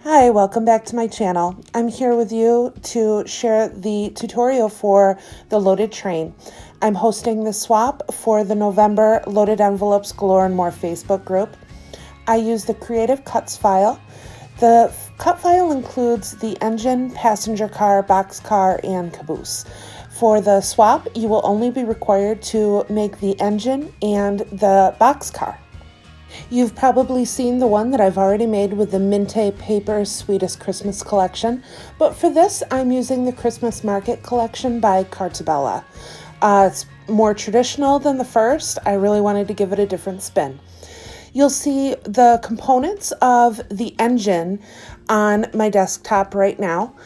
Hi, welcome back to my channel. I'm here with you to share the tutorial for the loaded train. I'm hosting the swap for the November Loaded Envelopes Galore and More Facebook group. I use the Creative Cuts file. The cut file includes the engine, passenger car, boxcar, and caboose. For the swap, you will only be required to make the engine and the boxcar. You've probably seen the one that I've already made with the Minte Paper Sweetest Christmas collection, but for this I'm using the Christmas Market collection by Cascell. It's more traditional than the first. I really wanted to give it a different spin. You'll see the components of the engine on my desktop right now.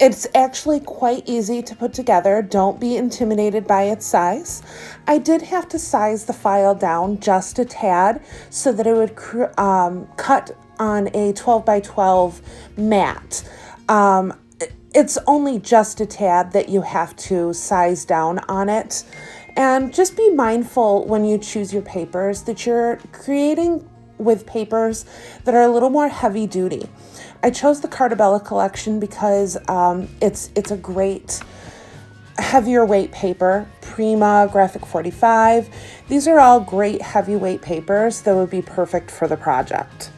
It's actually quite easy to put together. Don't be intimidated by its size. I did have to size the file down just a tad so that it would cut on a 12 by 12 mat. It's only just a tad that you have to size down on it. And just be mindful when you choose your papers that you're creating with papers that are a little more heavy duty. I chose the Cascell collection because it's a great heavier weight paper. Prima, Graphic 45. These are all great heavyweight papers that would be perfect for the project.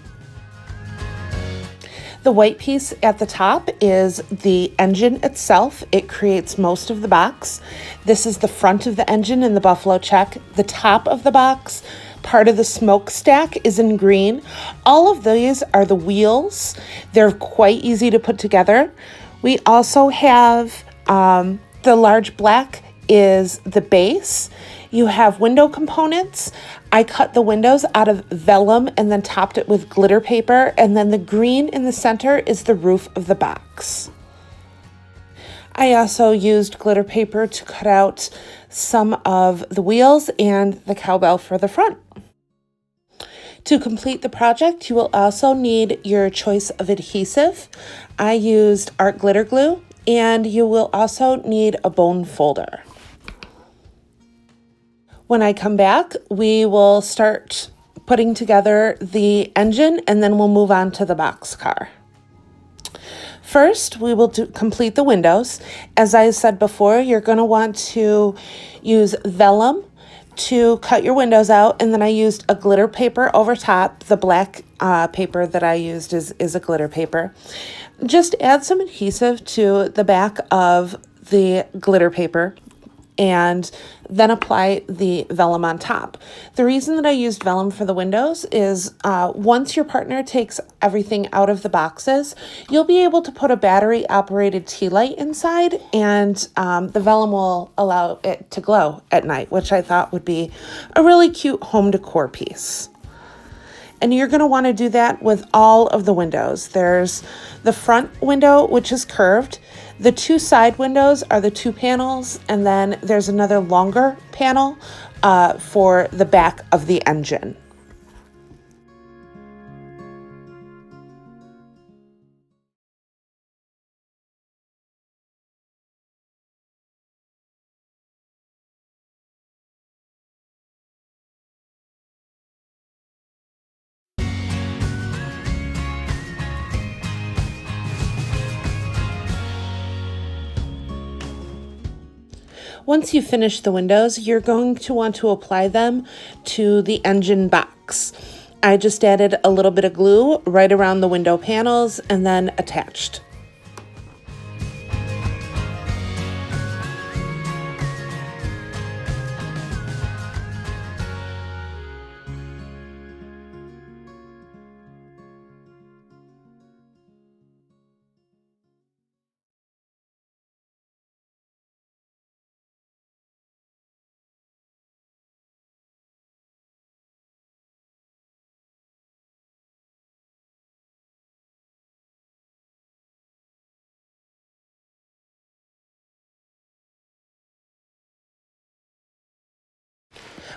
The white piece at the top is the engine itself. It creates most of the box. This is the front of the engine in the buffalo check. The top of the box, part of the smokestack, is in green. All of these are the wheels. They're quite easy to put together. We also have the large black is the base. You have window components. I cut the windows out of vellum and then topped it with glitter paper, and then the green in the center is the roof of the box. I also used glitter paper to cut out some of the wheels and the cowbell for the front. To complete the project, you will also need your choice of adhesive. I used art glitter glue, and you will also need a bone folder. When I come back, we will start putting together the engine and then we'll move on to the boxcar. First, we will complete the windows. As I said before, you're going to want to use vellum to cut your windows out, and then I used a glitter paper over top. The black paper that I used is a glitter paper. Just add some adhesive to the back of the glitter paper and then apply the vellum on top. The reason that I used vellum for the windows is once your partner takes everything out of the boxes, you'll be able to put a battery-operated tea light inside, and the vellum will allow it to glow at night, which I thought would be a really cute home decor piece. And you're going to want to do that with all of the windows. There's the front window, which is curved. The two side windows are the two panels, and then there's another longer panel for the back of the engine. Once you finish the windows, you're going to want to apply them to the engine box. I just added a little bit of glue right around the window panels and then attached.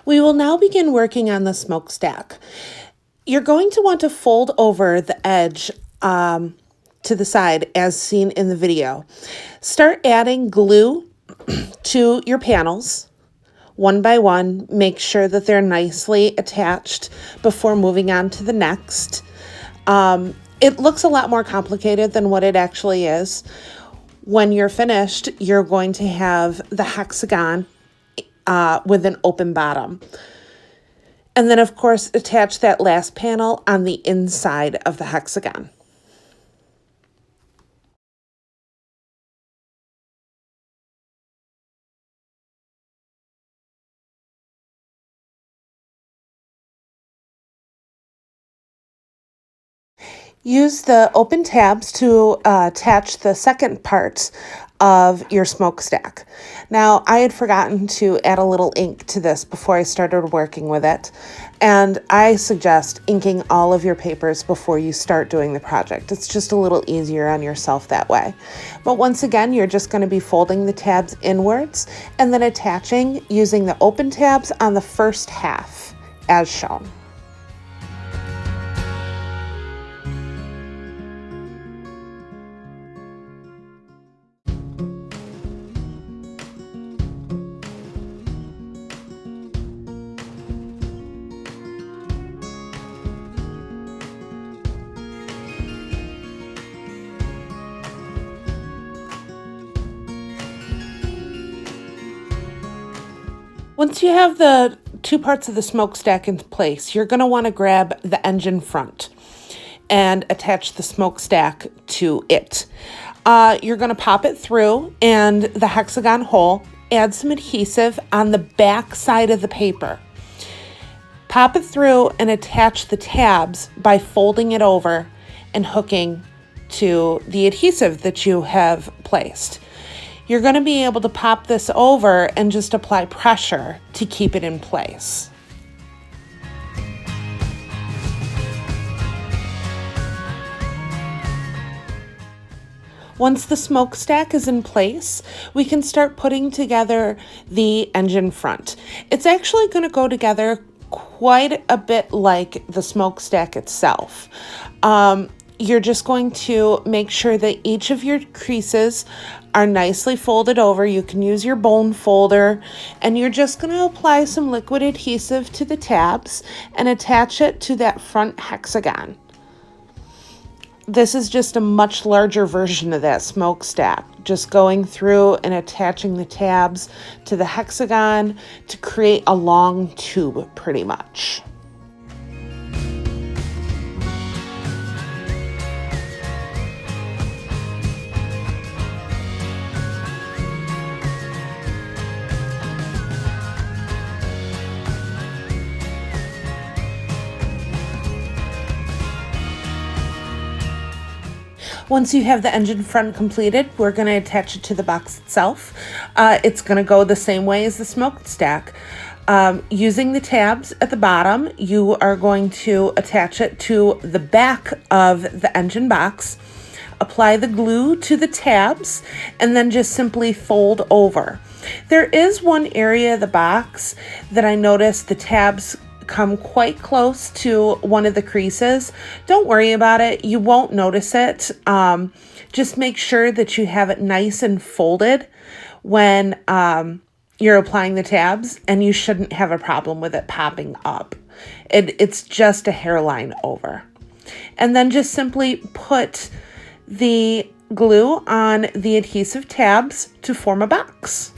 We will now begin working on the smokestack. You're going to want to fold over the edge to the side as seen in the video. Start adding glue to your panels one by one. Make sure that they're nicely attached before moving on to the next. It looks a lot more complicated than what it actually is. When you're finished, you're going to have the hexagon with an open bottom. And then, of course, attach that last panel on the inside of the hexagon. Use the open tabs to attach the second part of your smokestack. Now, I had forgotten to add a little ink to this before I started working with it, and I suggest inking all of your papers before you start doing the project. It's just a little easier on yourself that way. But once again, you're just going to be folding the tabs inwards and then attaching using the open tabs on the first half as shown. Once you have the two parts of the smokestack in place, you're going to want to grab the engine front and attach the smokestack to it. You're going to pop it through and the hexagon hole, add some adhesive on the back side of the paper. Pop it through and attach the tabs by folding it over and hooking to the adhesive that you have placed. You're going to be able to pop this over and just apply pressure to keep it in place. Once the smokestack is in place, we can start putting together the engine front. It's actually going to go together quite a bit like the smokestack itself. You're just going to make sure that each of your creases are nicely folded over. You can use your bone folder, and you're just going to apply some liquid adhesive to the tabs and attach it to that front hexagon. This is just a much larger version of that smokestack, just going through and attaching the tabs to the hexagon to create a long tube pretty much. Once you have the engine front completed, we're going to attach it to the box itself. It's going to go the same way as the smokestack. Using the tabs at the bottom, you are going to attach it to the back of the engine box, apply the glue to the tabs, and then just simply fold over. There is one area of the box that I noticed the tabs come quite close to one of the creases. Don't worry about it. You won't notice it. Just make sure that you have it nice and folded when you're applying the tabs, and you shouldn't have a problem with it popping up. It's just a hairline over. And then just simply put the glue on the adhesive tabs to form a box.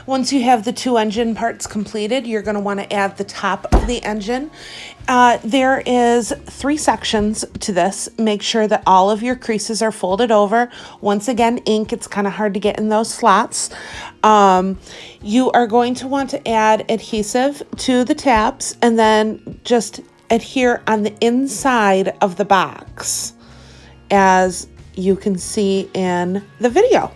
Once you have the 2 engine parts completed, you're going to want to add the top of the engine. There is 3 sections to this. Make sure that all of your creases are folded over. Once again, ink, it's kind of hard to get in those slots. You are going to want to add adhesive to the tabs and then just adhere on the inside of the box, as you can see in the video.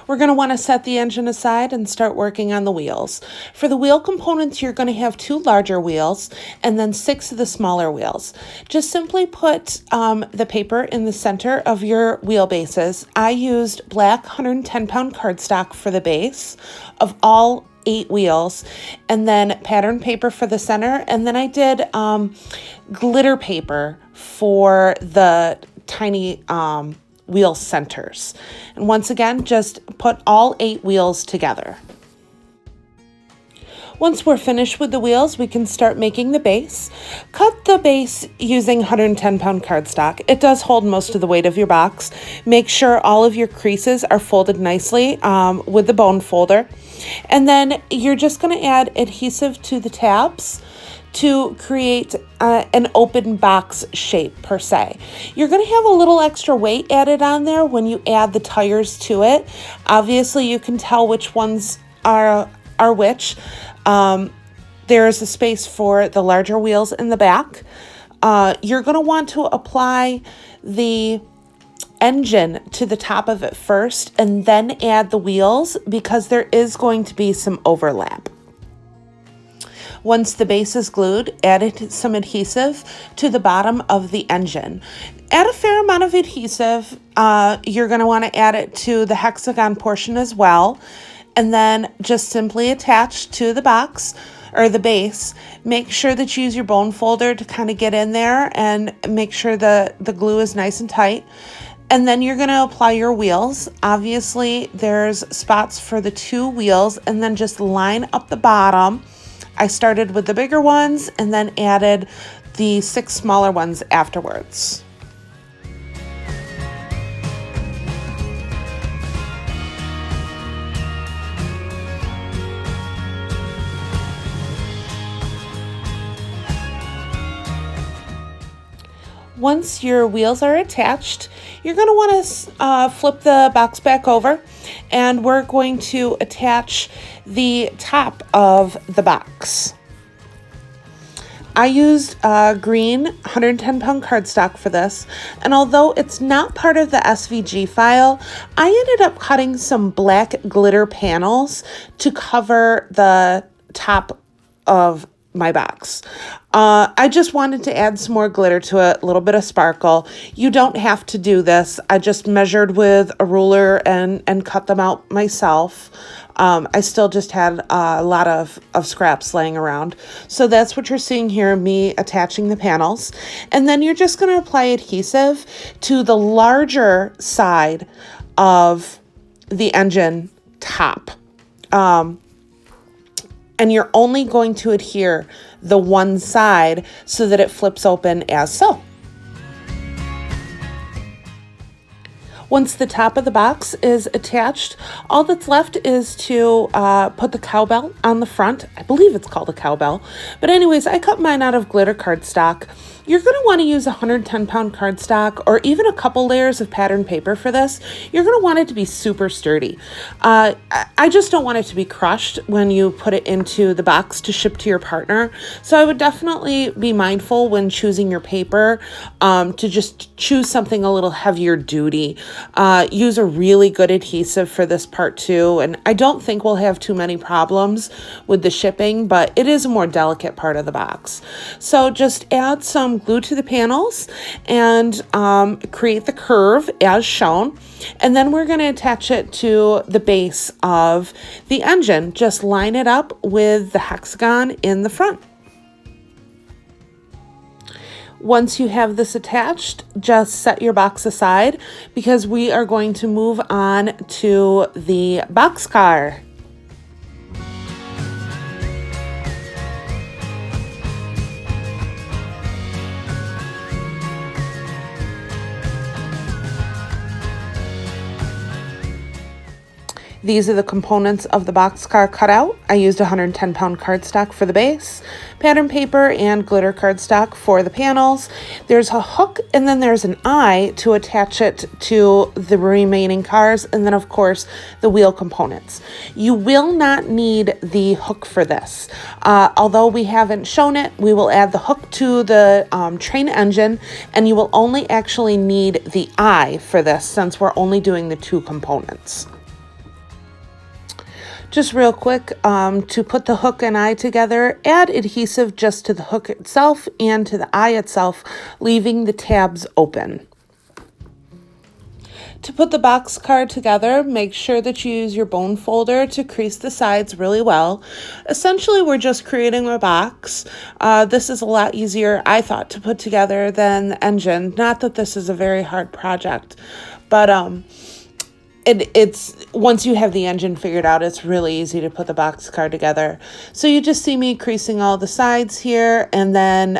We're going to want to set the engine aside and start working on the wheels. For the wheel components, you're going to have 2 larger wheels and then 6 of the smaller wheels. Just simply put the paper in the center of your wheel bases. I used black 110-pound cardstock for the base of all 8 wheels, and then pattern paper for the center, and then I did glitter paper for the tiny wheel centers. And once again, just put all 8 wheels together. Once we're finished with the wheels, we can start making the base. Cut the base using 110-pound cardstock. It does hold most of the weight of your box. Make sure all of your creases are folded nicely with the bone folder. And then you're just going to add adhesive to the tabs to create an open box shape per se. You're going to have a little extra weight added on there when you add the tires to it. Obviously, you can tell which ones are which. There's a space for the larger wheels in the back. You're going to want to apply the engine to the top of it first and then add the wheels, because there is going to be some overlap. Once the base is glued, add some adhesive to the bottom of the engine. Add a fair amount of adhesive. You're going to want to add it to the hexagon portion as well, and then just simply attach to the box or the base. Make sure that you use your bone folder to kind of get in there and make sure the glue is nice and tight. And then you're going to apply your wheels. Obviously, there's spots for the 2 wheels, and then just line up the bottom. I started with the bigger ones and then added the 6 smaller ones afterwards. Once your wheels are attached, you're going to want to flip the box back over, and we're going to attach the top of the box. I used green 110-pound cardstock for this, and although it's not part of the SVG file, I ended up cutting some black glitter panels to cover the top of my box. I just wanted to add some more glitter to it, a little bit of sparkle. You don't have to do this. I just measured with a ruler and cut them out myself. I still just had a lot of scraps laying around. So that's what you're seeing here, me attaching the panels. And then you're just going to apply adhesive to the larger side of the engine top. And you're only going to adhere the one side so that it flips open as so. Once the top of the box is attached, all that's left is to put the cowbell on the front. I believe it's called a cowbell. But anyways, I cut mine out of glitter cardstock. You're going to want to use 110-pound cardstock or even a couple layers of pattern paper for this. You're going to want it to be super sturdy. I just don't want it to be crushed when you put it into the box to ship to your partner. So I would definitely be mindful when choosing your paper to just choose something a little heavier duty. Use a really good adhesive for this part too. And I don't think we'll have too many problems with the shipping, but it is a more delicate part of the box. So just add some glue to the panels and create the curve as shown. And then we're going to attach it to the base of the engine. Just line it up with the hexagon in the front. Once you have this attached, just set your box aside because we are going to move on to the boxcar. These are the components of the boxcar cut out. I used 110-pound cardstock for the base, pattern paper, and glitter cardstock for the panels. There's a hook and then there's an eye to attach it to the remaining cars, and then of course the wheel components. You will not need the hook for this. Although we haven't shown it, we will add the hook to the train engine, and you will only actually need the eye for this since we're only doing the two components. Just real quick, to put the hook and eye together, add adhesive just to the hook itself and to the eye itself, leaving the tabs open. To put the boxcar together, make sure that you use your bone folder to crease the sides really well. Essentially, we're just creating a box. This is a lot easier, I thought, to put together than the engine. Not that this is a very hard project, but it's once you have the engine figured out, it's really easy to put the boxcar together. So you just see me creasing all the sides here, and then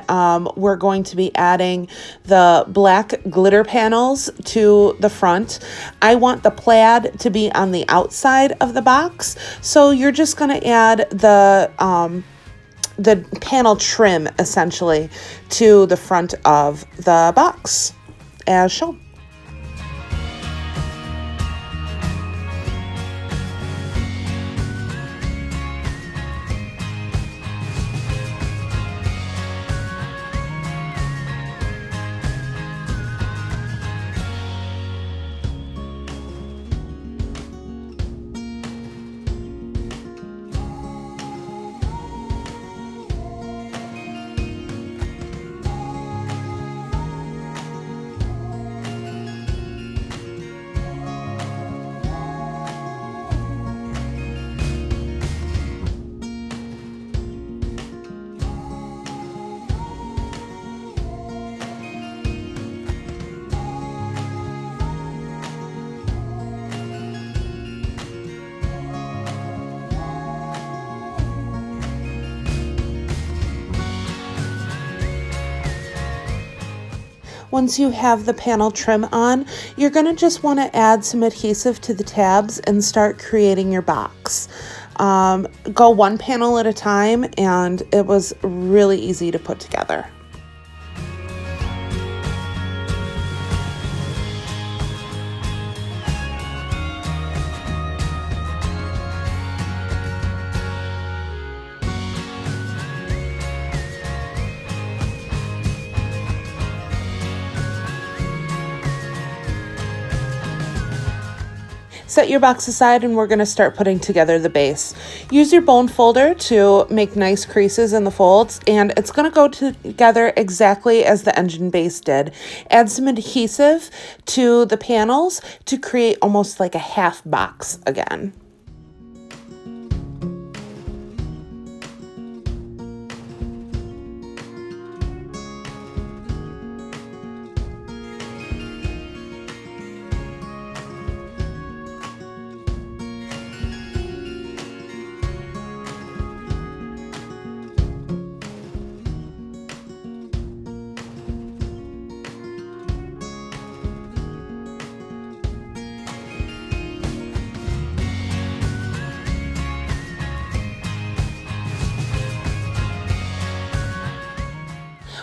we're going to be adding the black glitter panels to the front. I want the plaid to be on the outside of the box, so you're just going to add the panel trim essentially to the front of the box as shown. Once you have the panel trim on, you're going to just want to add some adhesive to the tabs and start creating your box. Go one panel at a time, and it was really easy to put together. Set your box aside, and we're going to start putting together the base. Use your bone folder to make nice creases in the folds, and it's going to go together exactly as the engine base did. Add some adhesive to the panels to create almost like a half box again.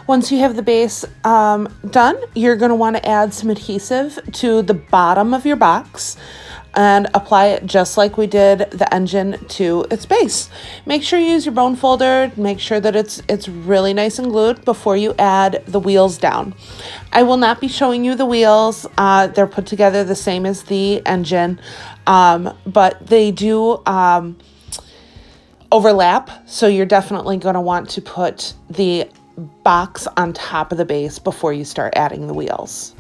Once you have the base done, you're going to want to add some adhesive to the bottom of your box. and apply it just like we did the engine to its base. Make sure you use your bone folder. Make sure that it's really nice and glued before you add the wheels down. I will not be showing you the wheels. They're put together the same as the engine, but they do overlap, so you're definitely going to want to put the box on top of the base before you start adding the wheels.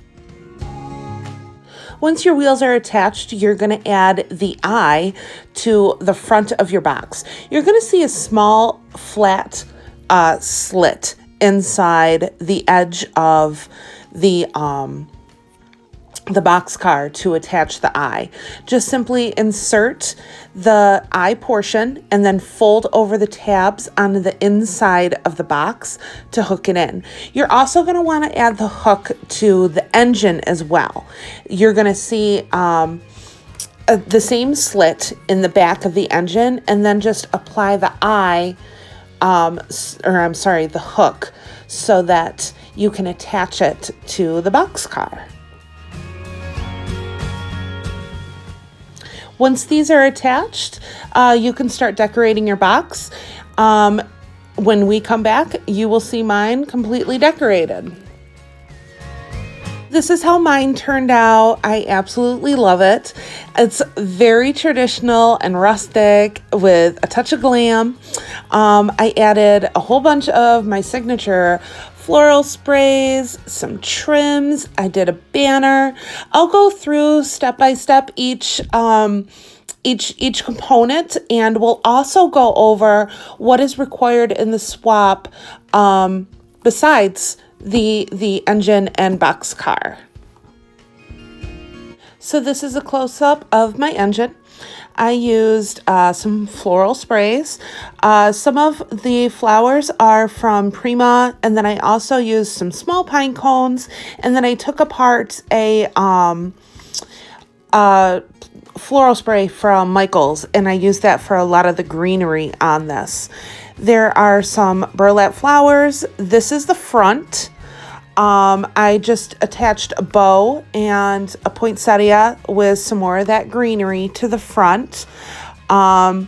Once your wheels are attached, you're going to add the eye to the front of your box. You're going to see a small flat slit inside the edge of the boxcar to attach the eye. Just simply insert the eye portion and then fold over the tabs on the inside of the box to hook it in. You're also going to want to add the hook to the engine as well. You're going to see the same slit in the back of the engine, and then just apply the the hook, so that you can attach it to the boxcar. Once these are attached, you can start decorating your box. When we come back, you will see mine completely decorated. This is how mine turned out. I absolutely love it. It's very traditional and rustic with a touch of glam. I added a whole bunch of my signature floral sprays, some trims. I did a banner. I'll go through step by step each component, and we'll also go over what is required in the swap besides the engine and boxcar. So this is a close-up of my engine. I used some floral sprays. Some of the flowers are from Prima, and then I also used some small pine cones, and then I took apart a floral spray from Michael's, and I used that for a lot of the greenery on this. There are some burlap flowers. This is the front. I just attached a bow and a poinsettia with some more of that greenery to the front. And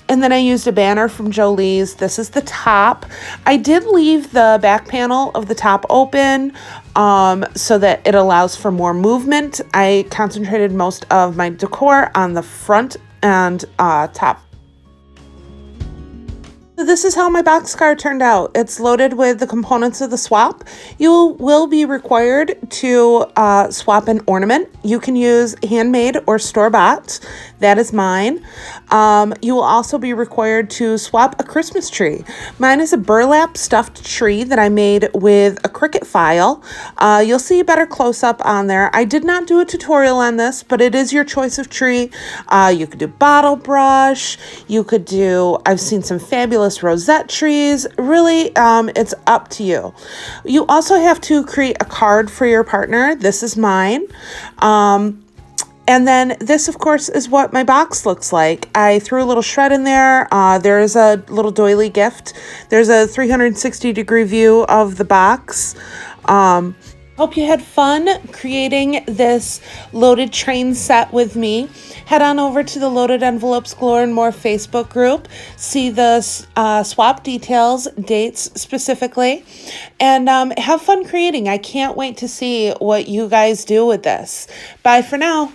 then I used a banner from Jolie's. This is the top. I did leave the back panel of the top open so that it allows for more movement. I concentrated most of my decor on the front and top. So this is how my boxcar turned out. It's loaded with the components of the swap. You will be required to swap an ornament. You can use handmade or store-bought. That is mine. You will also be required to swap a Christmas tree. Mine is a burlap stuffed tree that I made with a Cricut file. You'll see a better close-up on there. I did not do a tutorial on this, but it is your choice of tree. You could do bottle brush. You could do, I've seen some fabulous rosette trees. Really, it's up to you. You also have to create a card for your partner. This is mine. And then this, of course, is what my box looks like. I threw a little shred in there. There's a little doily gift. There's a 360-degree view of the box. Hope you had fun creating this loaded train set with me. Head on over to the Loaded Envelopes Galore and More Facebook group. See the swap details, dates specifically, and have fun creating. I can't wait to see what you guys do with this. Bye for now.